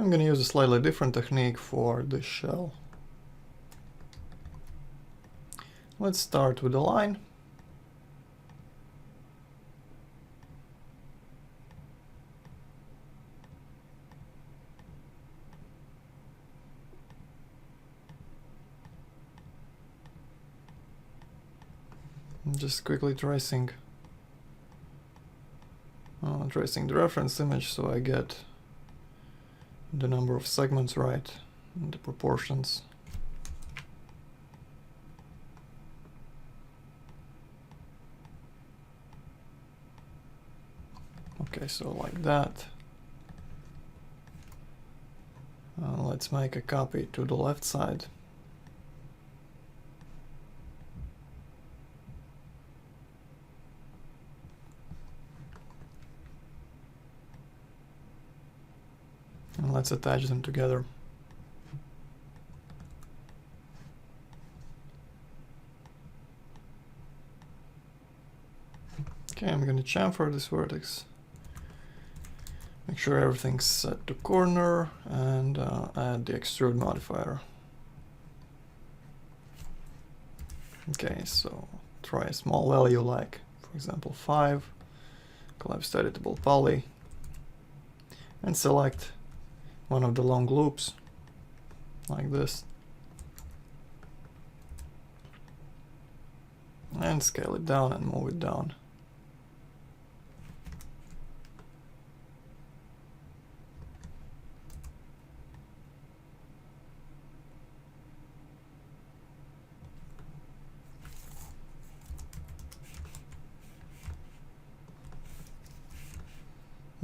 I'm going to use a slightly different technique for this shell. Let's start with a line. I'm just quickly tracing the reference image so I get the number of segments right and the proportions. Okay, so like that. Let's make a copy to the left side. And let's attach them together. Okay, I'm going to chamfer this vertex. Make sure everything's set to corner and add the extrude modifier. Okay, so try a small value like, for example, 5, collapsed editable poly, and select one of the long loops like this. And scale it down and move it down.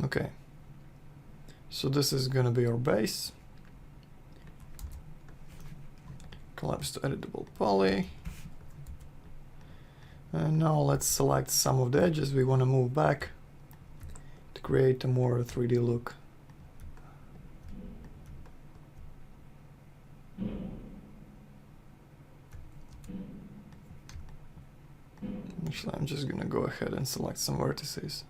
Okay, so this is going to be our base. Collapsed editable poly. And now let's select some of the edges we want to move back to create a more 3D look. Actually, I'm just going to go ahead and select some vertices.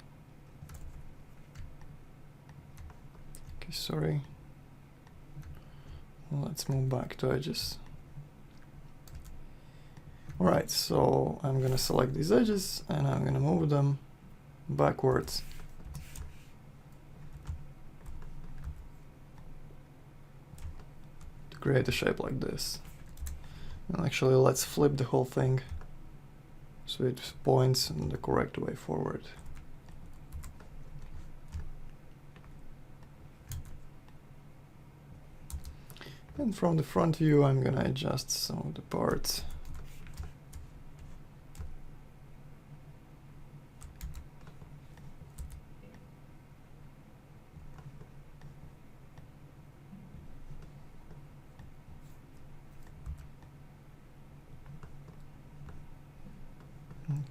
Okay, sorry. Let's move back to edges. Alright, so I'm going to select these edges and I'm going to move them backwards. To create a shape like this. And actually, let's flip the whole thing so it points in the correct way forward. And from the front view, I'm going to adjust some of the parts.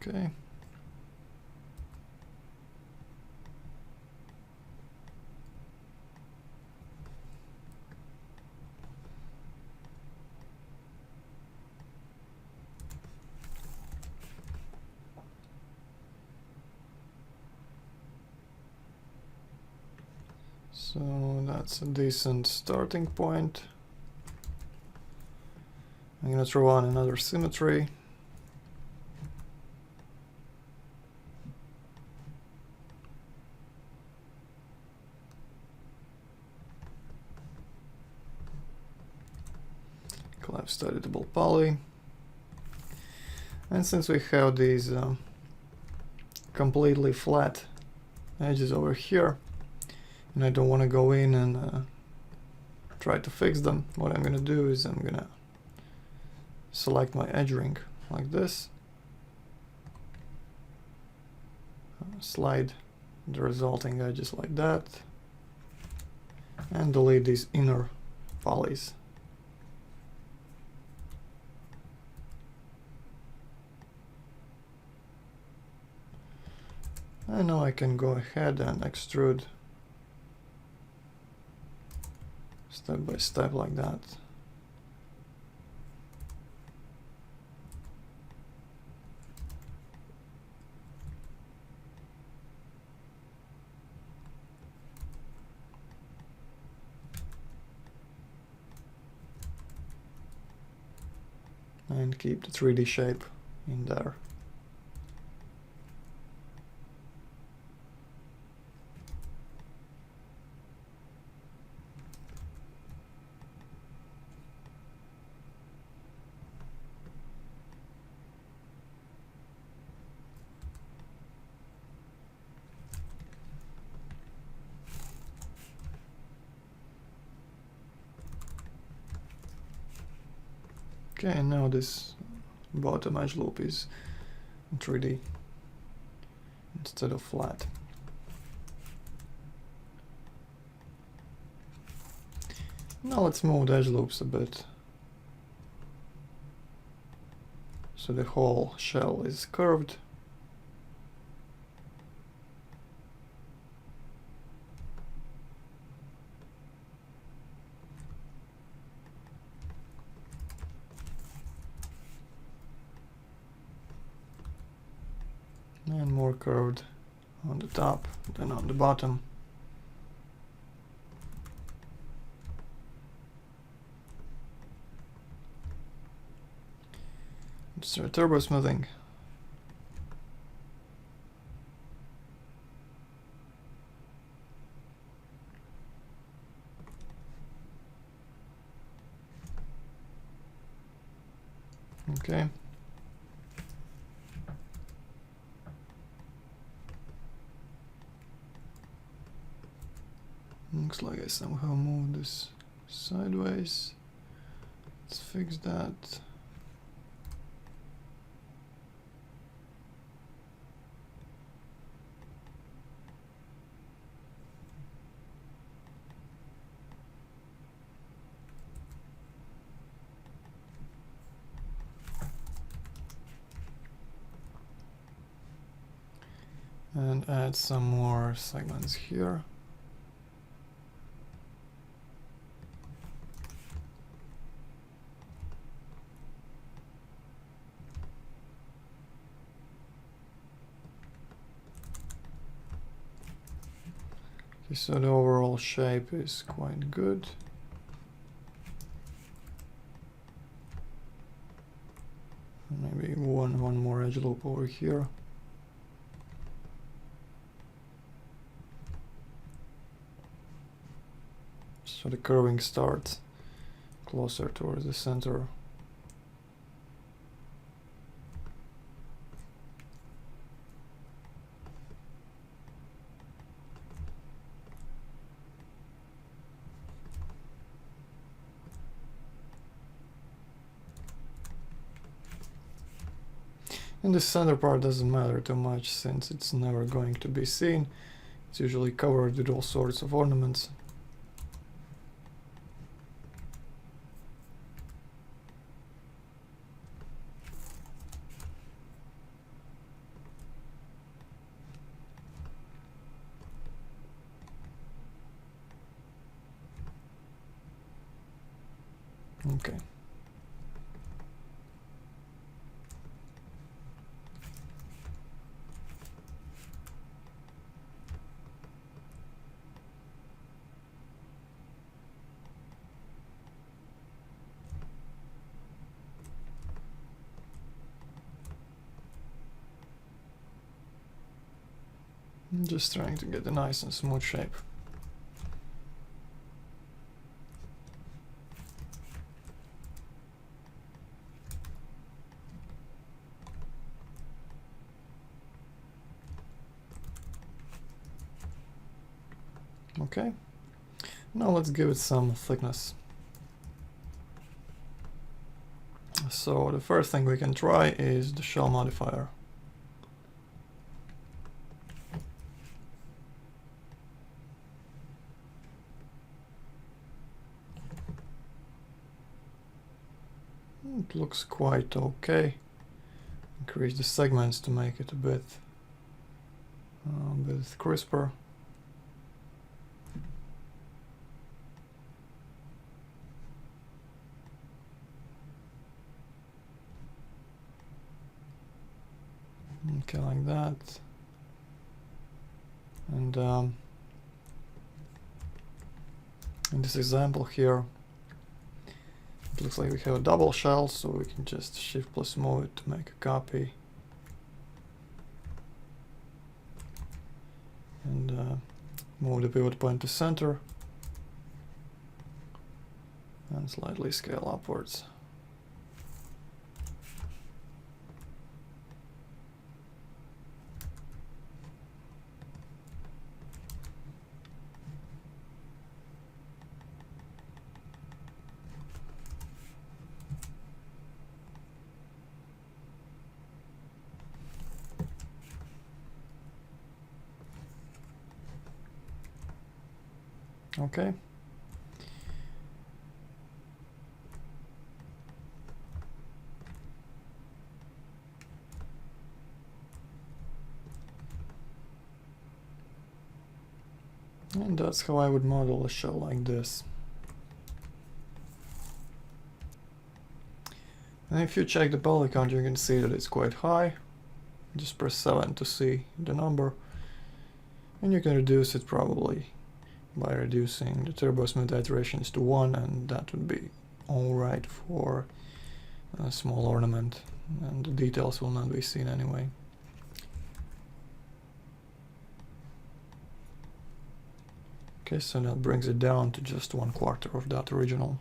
Okay. So that's a decent starting point. I'm going to throw on another symmetry. Collapsed editable poly. And since we have these completely flat edges over here, and I don't want to go in and try to fix them, what I'm going to do is I'm going to select my edge ring like this, slide the resulting edges like that, and delete these inner polys. And now I can go ahead and extrude step by step like that. and keep the 3D shape in there. Okay, and now this bottom edge loop is in 3D instead of flat. Now let's move the edge loops a bit, so the whole shell is curved. And more curved on the top than on the bottom. Just turbo smoothing. Okay. Looks like I somehow moved this sideways. Let's fix that. And add some more segments here. Okay, so the overall shape is quite good. Maybe one more edge loop over here. So the curving starts closer towards the center. And the center part doesn't matter too much since it's never going to be seen. It's usually covered with all sorts of ornaments. Okay. I'm just trying to get a nice and smooth shape. Okay, now let's give it some thickness. So the first thing we can try is the shell modifier. It looks quite okay. Increase the segments to make it a bit crisper. Okay, like that. And in this example here, It looks like we have a double shell, so we can just shift plus move it to make a copy. And move the pivot point to center. And slightly scale upwards. Okay. And that's how I would model a shell like this. And if you check the poly count, you can see that it's quite high. Just press 7 to see the number. And you can reduce it probably by reducing the turbo smooth iterations to 1, and that would be alright for a small ornament, and the details will not be seen anyway. Okay, so that brings it down to just 1/4 of that original